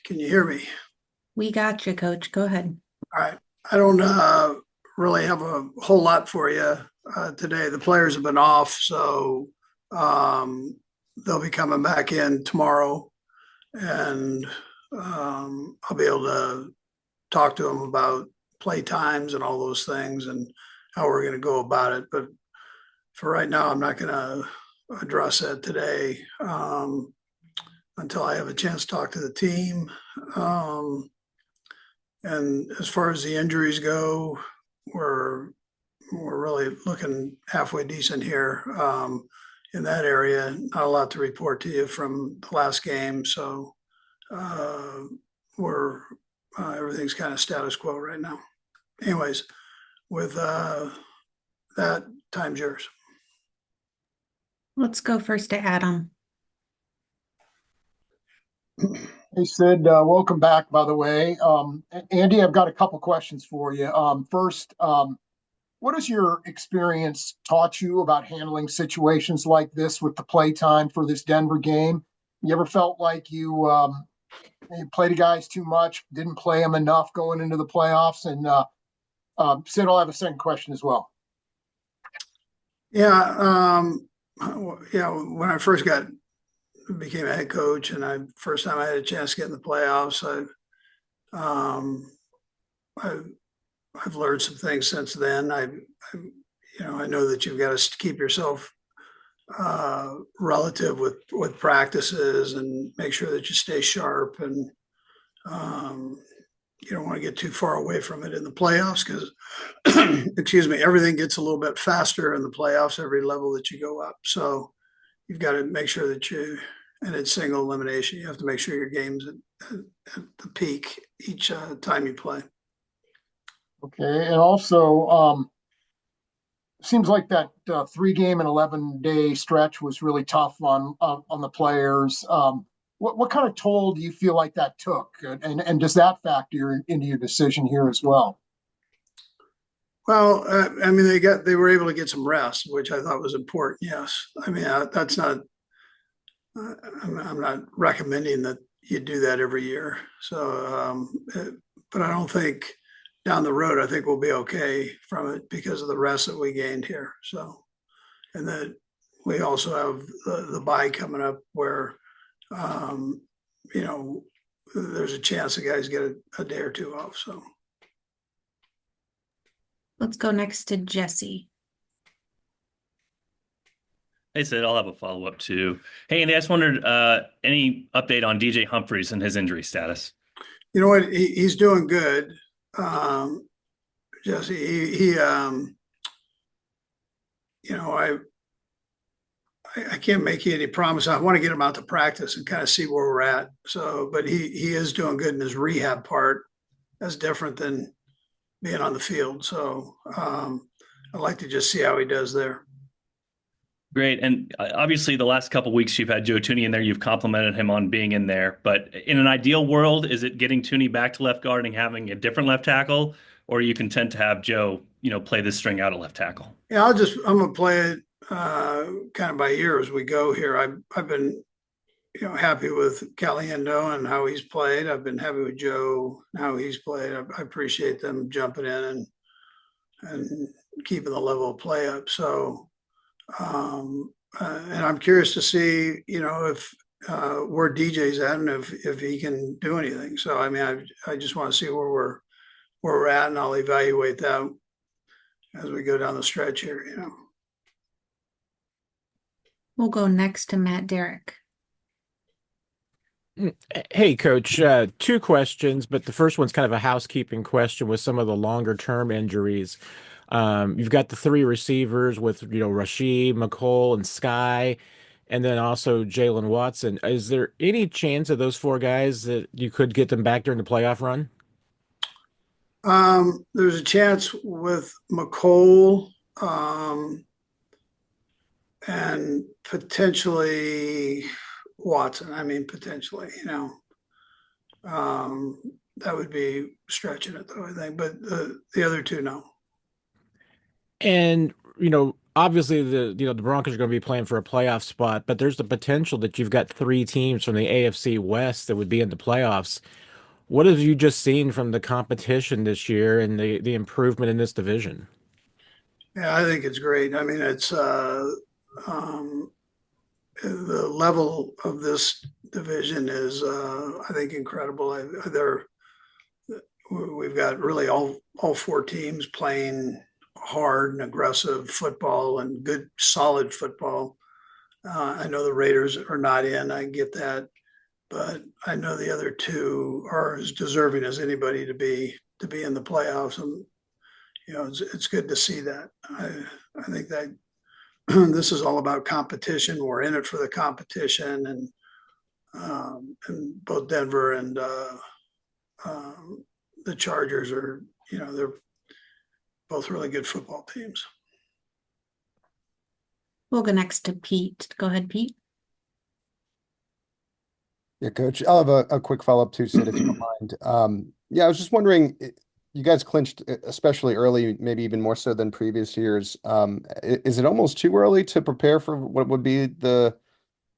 Can you hear me? We got you, Coach. Go ahead. All right. I don't really have a whole lot for you today. The players have been off, so um, they'll be coming back in tomorrow, and I'll be able to talk to them about play times and all those things and how we're going to go about it. But for right now, I'm not going to address that today until I have a chance to talk to the team. Um, And as far as the injuries go, we're we're really looking halfway decent here in that area. Not a lot to report to you from the last game, so uh, we're everything's kind of status quo right now. Anyways, with that, time's yours. Let's go first to Adam. Hey, Sid, welcome back, by the way. Andy, I've got a couple questions for you. First, what has your experience taught you about handling situations like this with the play time for this Denver game? You ever felt like you played the guys too much, didn't play them enough going into the playoffs? And Sid, I'll have a second question as well. Yeah, yeah. When I first became a head coach, and first time I had a chance to get in the playoffs, um, I I've learned some things since then. I know that you've got to keep yourself relative with practices and make sure that you stay sharp, and um, you don't want to get too far away from it in the playoffs because, excuse me, everything gets a little bit faster in the playoffs every level that you go up. So you've got to make sure that and it's single elimination. You have to make sure your game's at the peak each time you play. Okay, and also, seems like that 3 game and 11-day stretch was really tough on the players. What kind of toll do you feel like that took, and does that factor into your decision here as well? Well, I mean, they were able to get some rest, which I thought was important. Yes, I mean that's not. I'm not recommending that you do that every year. So, but I don't think down the road, I think we'll be okay from it because of the rest that we gained here. So, and then we also have the bye coming up where, um, you know, there's a chance the guys get a day or two off. So. Let's go next to Jesse. Hey, Sid, I'll have a follow-up too. Hey, Andy, I just wondered, any update on DJ Humphries and his injury status? You know what? He's doing good. Jesse, you know, I can't make you any promise. I want to get him out to practice and kind of see where we're at. So, but he is doing good in his rehab part. That's different than being on the field. So, I'd like to just see how he does there. Great. And obviously, the last couple of weeks you've had Joe Thuney in there. You've complimented him on being in there. But in an ideal world, is it getting Thuney back to left guard and having a different left tackle, or are you content to have Joe, play this string out of left tackle? Yeah, I'm gonna play it kind of by ear as we go here. I've been happy with Caliendo and how he's played. I've been happy with Joe and how he's played. I appreciate them jumping in and keeping the level of play up. So. And I'm curious to see, if where DJ's at and if he can do anything. So I mean, I just want to see where we're at, and I'll evaluate that as we go down the stretch here. We'll go next to Matt Derrick. Hey, Coach, two questions, but the first one's kind of a housekeeping question with some of the longer term injuries. You've got the three receivers with, Rashee, Mecole, and Sky, and then also Jaylen Watson. Is there any chance of those four guys that you could get them back during the playoff run? There's a chance with Mecole and potentially Watson. I mean, potentially, that would be stretching it though, I think. But the other two, no. And, obviously the Broncos are going to be playing for a playoff spot, but there's the potential that you've got three teams from the AFC West that would be in the playoffs. What have you just seen from the competition this year and the improvement in this division? Yeah, I think it's great. I mean, it's um, the level of this division is, I think, incredible. We've got really all four teams playing hard and aggressive football and good, solid football. I know the Raiders are not in. I get that, but I know the other two are as deserving as anybody to be in the playoffs. And it's good to see that. I think that this is all about competition. We're in it for the competition, and both Denver and um, the Chargers are, they're both really good football teams. We'll go next to Pete. Go ahead, Pete. Yeah, Coach. I'll have a quick follow-up too, Sid, if you don't mind. Yeah, I was just wondering, you guys clinched, especially early, maybe even more so than previous years. Is it almost too early to prepare for what would be the,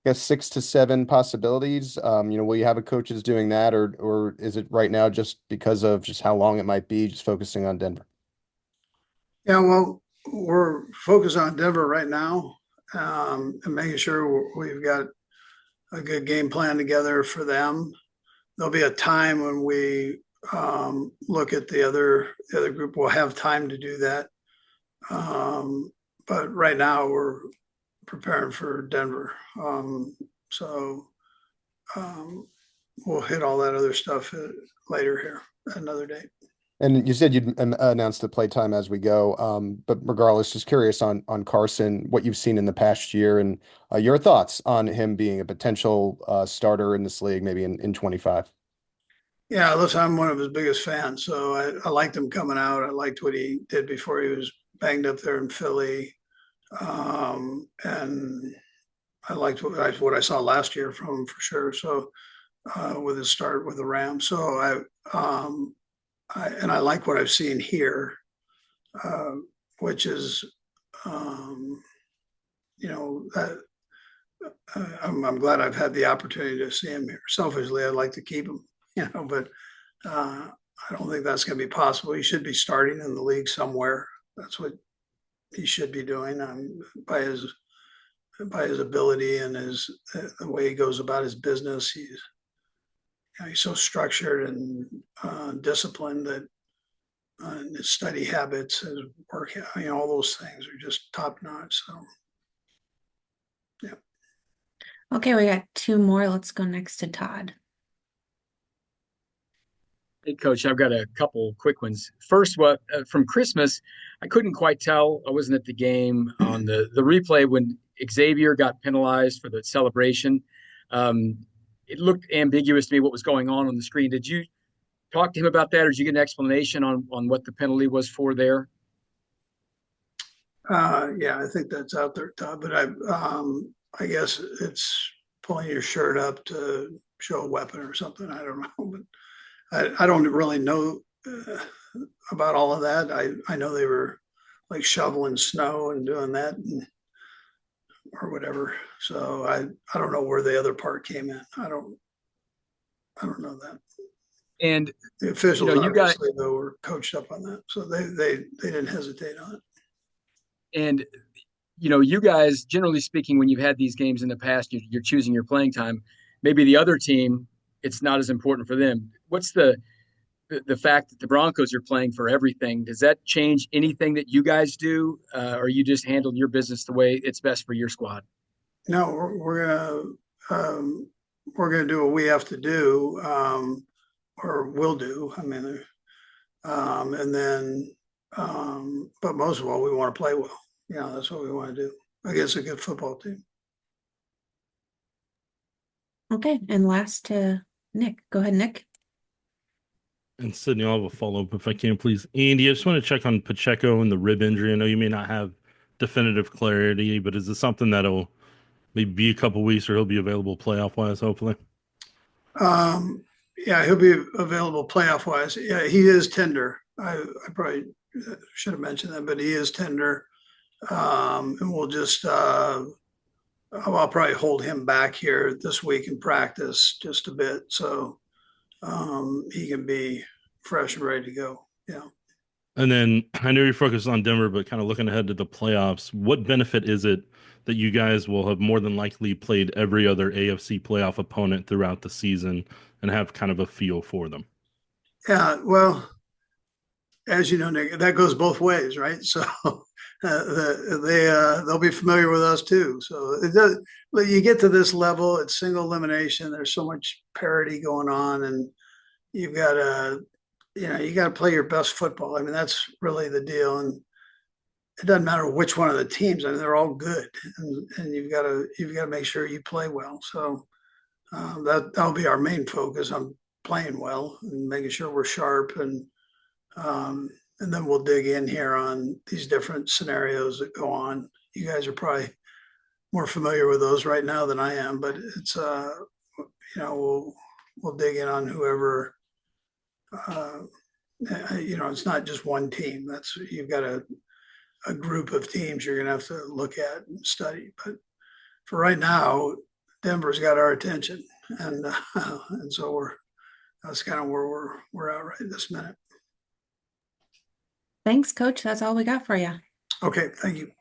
I guess, 6 to 7 possibilities? Will you have a coaches doing that, or is it right now just because of just how long it might be, just focusing on Denver? Yeah, well, we're focused on Denver right now, and making sure we've got a good game plan together for them. There'll be a time when we look at the other group. We'll have time to do that, but right now we're preparing for Denver. So we'll hit all that other stuff later here, another date. And you said you'd announce the playtime as we go. But regardless, just curious on Carson, what you've seen in the past year and your thoughts on him being a potential starter in this league, maybe in 25. Yeah, listen, I'm one of his biggest fans, so I liked him coming out. I liked what he did before he was banged up there in Philly, and I liked what I saw last year from him for sure. So with his start with the Rams, so I like what I've seen here, which is, that I'm glad I've had the opportunity to see him here. Selfishly, I'd like to keep him, but I don't think that's going to be possible. He should be starting in the league somewhere. That's what he should be doing, by his ability and the way he goes about his business. He's so structured and disciplined that his study habits, his work, all those things are just top notch. So, yeah. Okay, we got two more. Let's go next to Todd. Hey, Coach, I've got a couple quick ones. First, from Christmas, I couldn't quite tell. I wasn't at the game on the replay when Xavier got penalized for the celebration. It looked ambiguous to me what was going on the screen. Did you talk to him about that, or did you get an explanation on what the penalty was for there? Yeah, I think that's out there, Todd. But I guess it's pulling your shirt up to show a weapon or something. I don't know, but I don't really know about all of that. I know they were like shoveling snow and doing that or whatever. So I don't know where the other part came in. I don't know that. And the officials, you guys, obviously, though, were coached up on that, so they didn't hesitate on it. And you guys, generally speaking, when you've had these games in the past, you're choosing your playing time. Maybe the other team, it's not as important for them. What's the fact that the Broncos are playing for everything? Does that change anything that you guys do, or you just handled your business the way it's best for your squad? No, we're gonna do what we have to do, or will do. I mean, and then, but most of all, we want to play well. That's what we want to do against a good football team. Okay, and last to Nick. Go ahead, Nick. And Sydney, I'll have a follow-up if I can, please. Andy, I just want to check on Pacheco and the rib injury. I know you may not have definitive clarity, but is this something that'll maybe be a couple weeks, or he'll be available playoff-wise, hopefully? Yeah, he'll be available playoff-wise. Yeah, he is tender. I probably should have mentioned that, but he is tender. And we'll just, I'll probably hold him back here this week in practice just a bit. So he can be fresh and ready to go. Yeah. And then I know you're focused on Denver, but kind of looking ahead to the playoffs, what benefit is it that you guys will have more than likely played every other AFC playoff opponent throughout the season and have kind of a feel for them? Yeah. Well, as you know, Nick, that goes both ways, right? So they'll be familiar with us too. So it does. But you get to this level, it's single elimination. There's so much parity going on, and you've got to, you got to play your best football. I mean, that's really the deal. And it doesn't matter which one of the teams. I mean, they're all good, and you've got to make sure you play well. So that'll be our main focus on playing well and making sure we're sharp, and then we'll dig in here on these different scenarios that go on. You guys are probably more familiar with those right now than I am, but it's we'll dig in on whoever. It's not just one team. You've got a group of teams you're going to have to look at and study. But for right now, Denver's got our attention, and so that's kind of where we're at right this minute. Thanks, Coach. That's all we got for you. Okay, thank you.